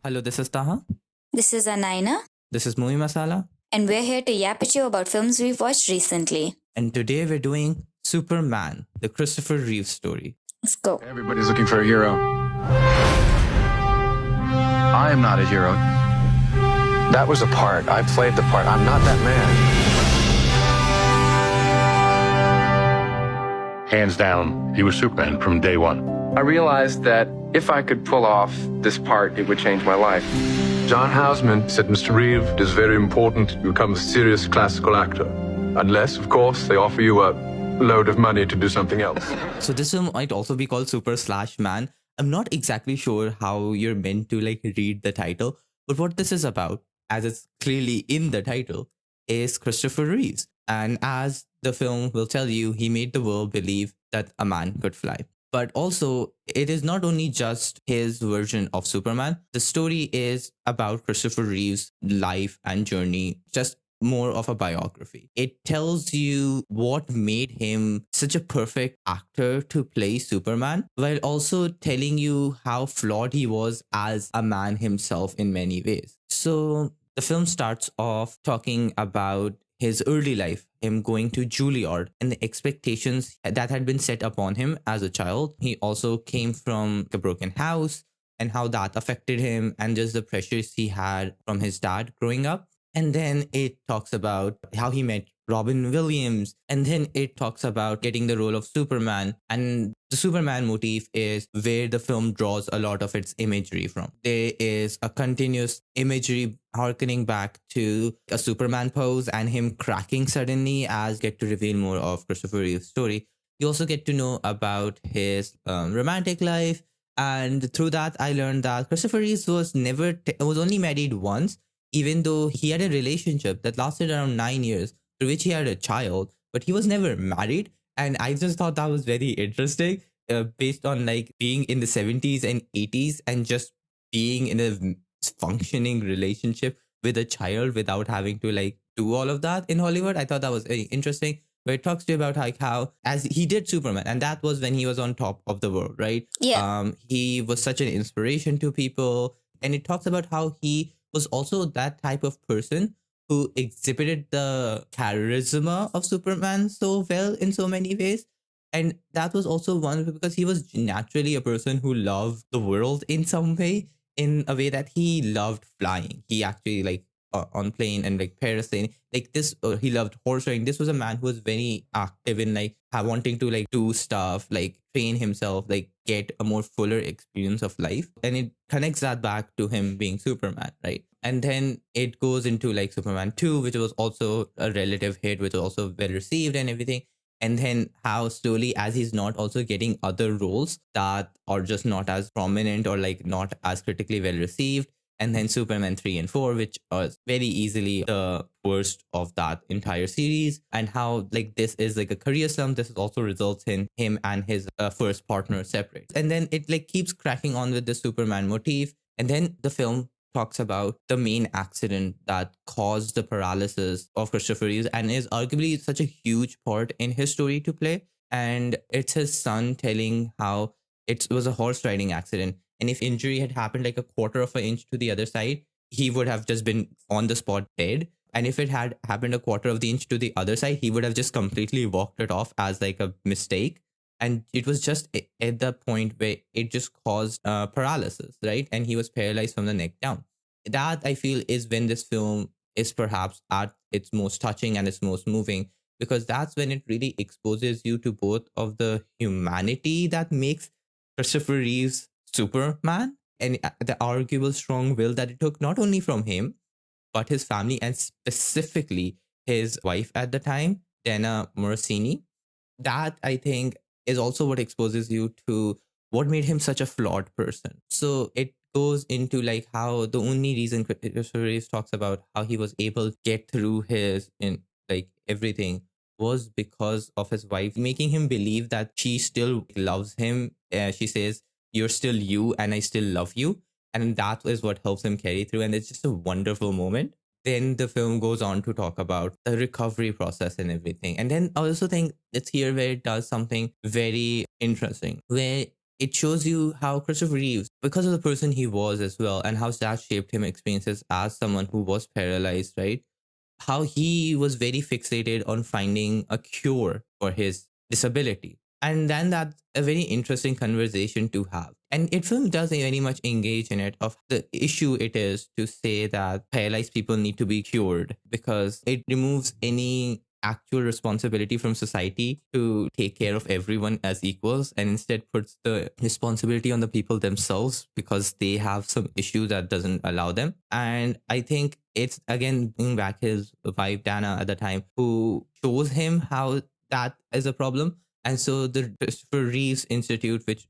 Hello, this is Taha. This is Anaina, This is Movie Masala. and we're here to yap at you about films we've watched recently. And today we're doing Superman, the Christopher Reeves story. Let's go. Everybody's looking for a hero. I am not a hero. That was a part. I played the part. I'm not that man. Hands down, he was Superman from day one. I realized that if I could pull off this part, it would change my life. John Houseman said, Mr. Reeve, it is very important you become a serious classical actor. Unless, of course, they offer you a load of money to do something else. So this film might also be called Super/Man. I'm not exactly sure how you're meant to read the title, but what this is about, as it's clearly in the title, is Christopher Reeves. And as the film will tell you, he made the world believe that a man could fly. But also, it is not only just his version of Superman. The story is about Christopher Reeves' life and journey, just more of a biography. It tells you what made him such a perfect actor to play Superman, while also telling you how flawed he was as a man himself in many ways. So the film starts off talking about his early life, him going to Juilliard, and the expectations that had been set upon him as a child. He also came from a broken house and how that affected him, and just the pressures he had from his dad growing up. And then it talks about how he met Robin Williams. And then it talks about getting the role of Superman. And the Superman motif is where the film draws a lot of its imagery from. There is a continuous imagery harkening back to a Superman pose and him cracking suddenly as get to reveal more of Christopher Reeve's story. You also get to know about his romantic life. And through that, I learned that Christopher Reeves was was only married once, even though he had a relationship that lasted around 9 years, through which he had a child, but he was never married. And I just thought that was very interesting, based on being in the 70s and 80s and just being in a functioning relationship with a child without having to do all of that in Hollywood. I thought that was very interesting. Where it talks to you about how as he did Superman, and that was when he was on top of the world, right? Yeah. He was such an inspiration to people, and it talks about how he was also that type of person who exhibited the charisma of Superman so well in so many ways. And that was also one because he was naturally a person who loved the world in some way, in a way that he loved flying. He actually on plane and parasailing this. He loved horse riding. This was a man who was very active in wanting to do stuff, train himself, get a more fuller experience of life. And it connects that back to him being Superman, right? And then it goes into Superman 2, which was also a relative hit, which was also well received and everything. And then how slowly, as he's not also getting other roles that are just not as prominent or not as critically well received. And then Superman 3 and 4, which was very easily the worst of that entire series. And how this is a career slump. This also results in him and his first partner separate. And then it keeps cracking on with the Superman motif. And then the film talks about the main accident that caused the paralysis of Christopher Reeves and is arguably such a huge part in his story to play. And it's his son telling how it was a horse riding accident. And if injury had happened a quarter of an inch to the other side, he would have just been on the spot dead. And if it had happened a quarter of the inch to the other side, he would have just completely walked it off as a mistake. And it was just at the point where it just caused paralysis, right? And he was paralyzed from the neck down. That, I feel, is when this film is perhaps at its most touching and its most moving, because that's when it really exposes you to both of the humanity that makes Christopher Reeves Superman and the arguable strong will that it took not only from him, but his family and specifically his wife at the time, Dana Morosini. That, I think, is also what exposes you to what made him such a flawed person. So it goes into how the only reason Christopher Reeves talks about how he was able to get through his everything was because of his wife making him believe that she still loves him. She says, "You're still you and I still love you." And that is what helps him carry through. And it's just a wonderful moment. Then the film goes on to talk about the recovery process and everything. And then I also think it's here where it does something very interesting, where it shows you how Christopher Reeves, because of the person he was as well, and how that shaped him experiences as someone who was paralyzed, right? How he was very fixated on finding a cure for his disability. And then that's a very interesting conversation to have. And it film does very much engage in it of the issue it is to say that paralyzed people need to be cured, because it removes any actual responsibility from society to take care of everyone as equals, and instead puts the responsibility on the people themselves because they have some issue that doesn't allow them. And I think it's again bringing back his wife Dana at the time, who shows him how that is a problem. And so the Christopher Reeves Institute, which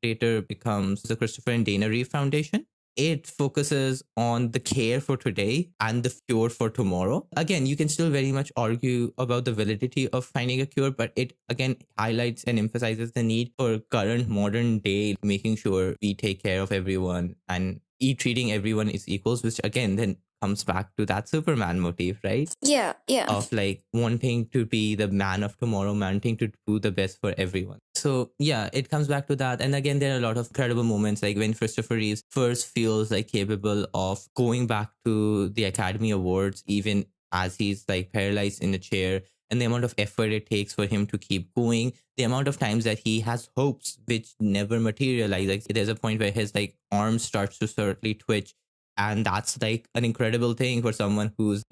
later becomes the Christopher and Dana Reeve Foundation, it focuses on the care for today and the cure for tomorrow. Again, you can still very much argue about the validity of finding a cure, but it again highlights and emphasizes the need for current modern day making sure we take care of everyone and treating everyone as equals, which again then comes back to that Superman motif, right? Yeah, yeah. Of like wanting to be the man of tomorrow, wanting to do the best for everyone. So yeah, it comes back to that. And again, there are a lot of incredible moments, like when Christopher Reeves first feels like capable of going back to the Academy Awards, even as he's like paralyzed in a chair, and the amount of effort it takes for him to keep going, the amount of times that he has hopes which never materialize. Like there's a point where his like arm starts to certainly twitch, and that's like an incredible thing for someone who's,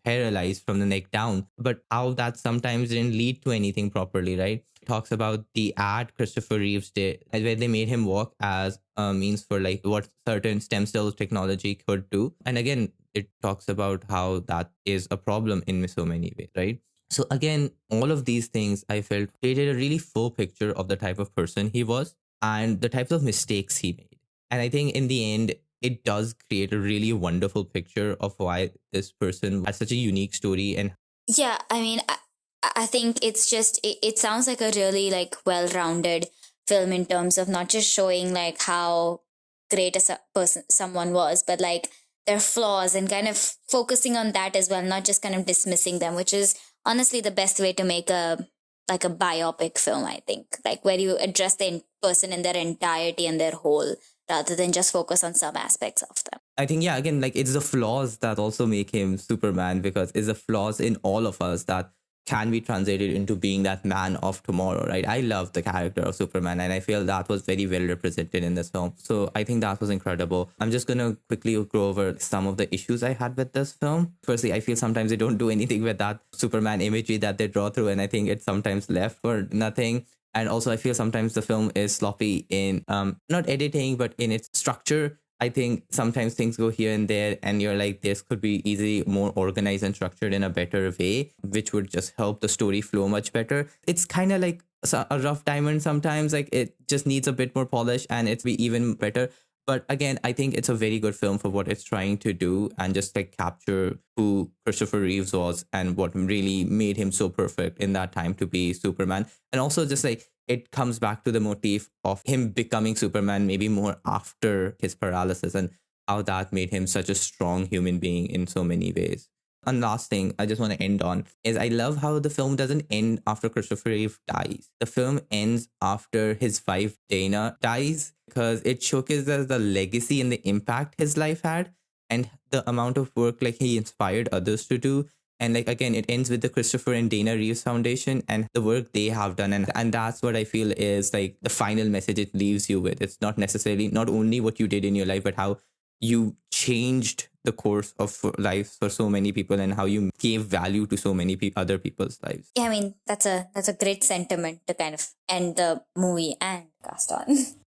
paralyzed from the neck down. But how that sometimes didn't lead to anything properly, right? It talks about the ad Christopher Reeves did, where they made him walk as a means for like what certain stem cell technology could do. And again, it talks about how that is a problem in so many ways, right? So again, all of these things I felt created a really full picture of the type of person he was and the types of mistakes he made. And I think in the end, it does create a really wonderful picture of why this person has such a unique story. And Yeah, I mean, I think it's just, it sounds like a really like well-rounded film in terms of not just showing like how great a person someone was, but like their flaws and kind of focusing on that as well, not just kind of dismissing them, which is honestly the best way to make a biopic film, I think, like where you address the person in their entirety and their whole, rather than just focus on some aspects of them. I think, yeah, again, like it's the flaws that also make him Superman, because it's the flaws in all of us that can be translated into being that man of tomorrow, right? I love the character of Superman, and I feel that was very well represented in this film. So I think that was incredible. I'm just going to quickly go over some of the issues I had with this film. Firstly, I feel sometimes they don't do anything with that Superman imagery that they draw through, and I think it's sometimes left for nothing. And also, I feel sometimes the film is sloppy in not editing, but in its structure. I think sometimes things go here and there, and you're like, this could be easily more organized and structured in a better way, which would just help the story flow much better. It's kind of like a rough diamond sometimes, like it just needs a bit more polish and it's be even better. But again, I think it's a very good film for what it's trying to do and just like capture who Christopher Reeves was and what really made him so perfect in that time to be Superman. And also just like it comes back to the motif of him becoming Superman maybe more after his paralysis and how that made him such a strong human being in so many ways. And last thing I just want to end on is I love how the film doesn't end after Christopher Reeve dies. The film ends after his wife Dana dies, because it showcases the legacy and the impact his life had and the amount of work like he inspired others to do. And like again, it ends with the Christopher and Dana Reeves Foundation and the work they have done. And that's what I feel is like the final message it leaves you with. It's not necessarily not only what you did in your life, but how you changed the course of lives for so many people and how you gave value to so many other people's lives. Yeah, I mean, that's a great sentiment to kind of end the movie and cast on.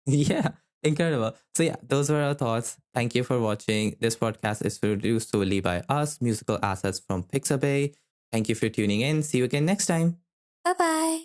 Yeah, incredible. So yeah, those were our thoughts. Thank you for watching. This podcast is produced solely by us, musical assets from Pixabay. Thank you for tuning in. See you again next time. Bye-bye.